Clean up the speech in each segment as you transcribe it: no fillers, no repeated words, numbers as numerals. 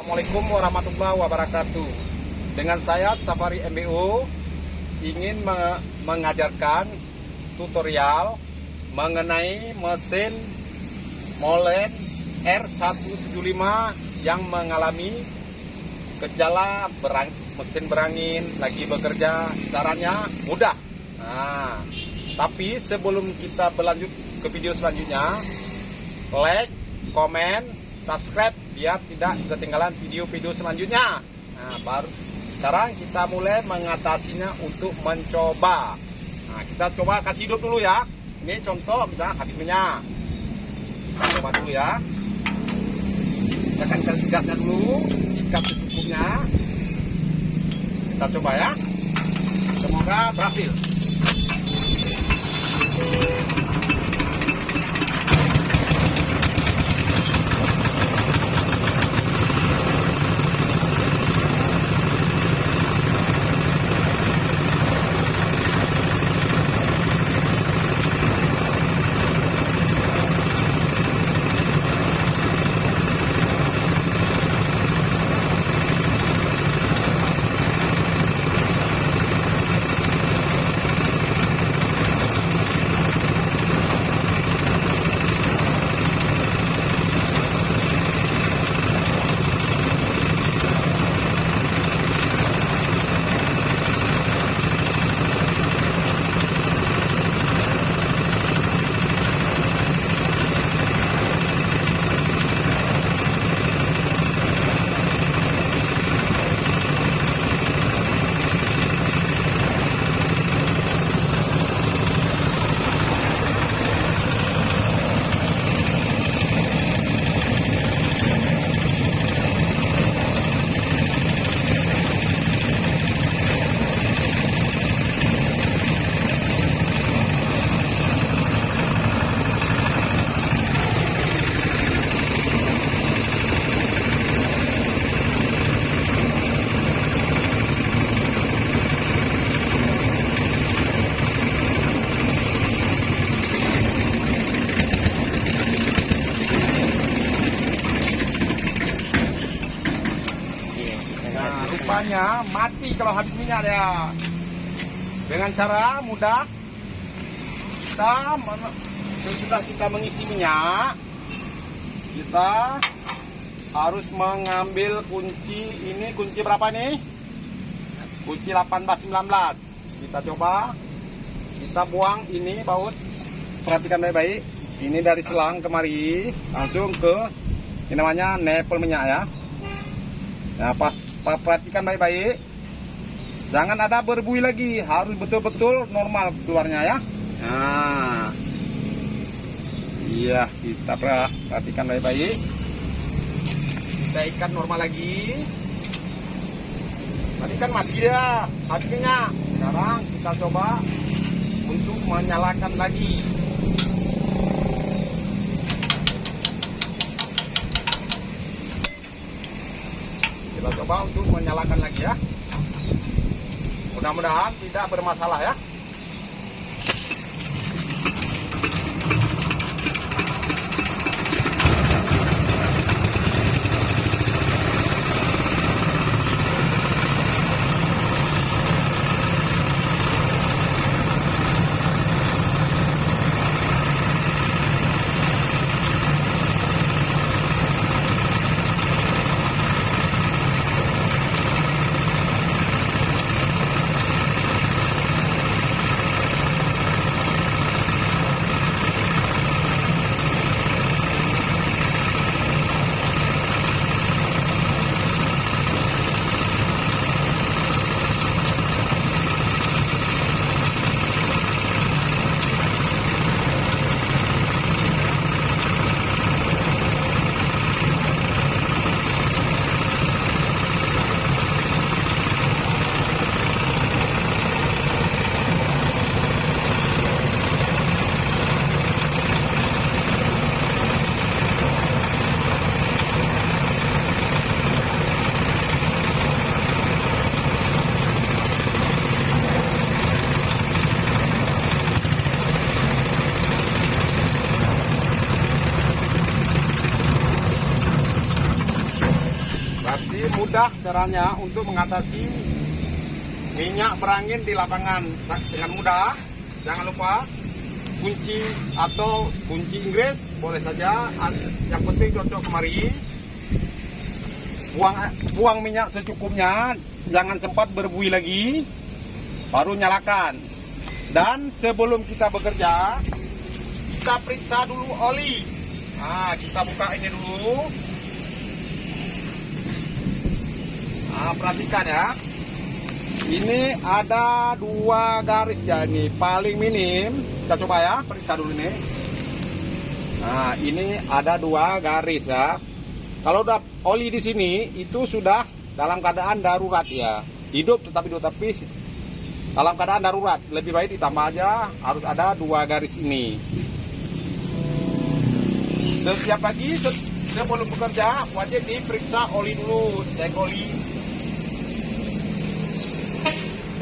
Assalamualaikum warahmatullahi wabarakatuh. Dengan saya Safari MBO ingin mengajarkan tutorial mengenai mesin Molen R175 yang mengalami gejala mesin berangin lagi bekerja. Caranya mudah. Tapi sebelum kita berlanjut ke video selanjutnya, like, komen, subscribe biar tidak ketinggalan video-video selanjutnya. Baru sekarang kita mulai mengatasinya untuk mencoba. Kita coba kasih hidup dulu ya. Ini contoh misalnya habis minyak. Kita coba dulu ya. Kita akan kasih gasnya dulu, ikat secukupnya. Kita coba ya. Semoga berhasil. Rupanya mati kalau habis minyak ya. Dengan cara mudah, sesudah kita mengisi minyak, kita harus mengambil kunci. Ini kunci berapa nih? Kunci 18-19. Kita coba, kita buang ini baut. Perhatikan baik-baik. Ini dari selang kemari langsung ke ini namanya nepel minyak ya. Nah, perhatikan baik-baik, jangan ada berbuih lagi, harus betul-betul normal keluarnya ya. Iya, kita perhatikan baik-baik, kita ikat normal lagi. Tadi kan mati ya habisnya. Sekarang kita coba untuk menyalakan lagi. Kita coba untuk menyalakan lagi ya. Mudah-mudahan tidak bermasalah ya. Jadi mudah caranya untuk mengatasi minyak berangin di lapangan dengan mudah. Jangan lupa kunci atau kunci Inggris boleh saja, yang penting cocok kemari. Buang minyak secukupnya, jangan sempat berbuih lagi, baru nyalakan. Dan sebelum kita bekerja, kita periksa dulu oli. Nah, kita buka ini dulu. Nah, perhatikan ya. Ini ada 2 garis ya, ini paling minim. Kita coba ya, periksa dulu ini. Nah, ini ada 2 garis ya. Kalau udah oli di sini itu sudah dalam keadaan darurat ya. Hidup tetapi dalam keadaan darurat. Lebih baik ditambah aja, harus ada 2 garis ini. Setiap pagi sebelum bekerja wajib diperiksa oli dulu, cek oli.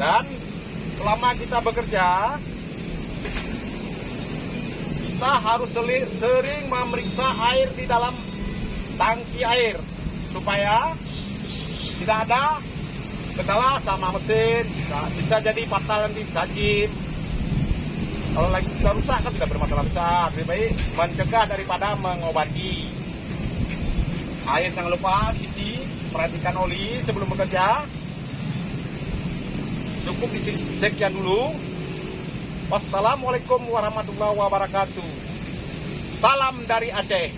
Dan selama kita bekerja, kita harus sering memeriksa air di dalam tangki air supaya tidak ada kendala sama mesin. Bisa jadi fatal nanti, sakit. Kalau lagi sudah rusak kan tidak bermasalah besar. Lebih baik mencegah daripada mengobati. Air jangan lupa diisi. Perhatikan oli sebelum bekerja. Cukup sekian dulu. Wassalamualaikum warahmatullahi wabarakatuh. Salam dari Aceh.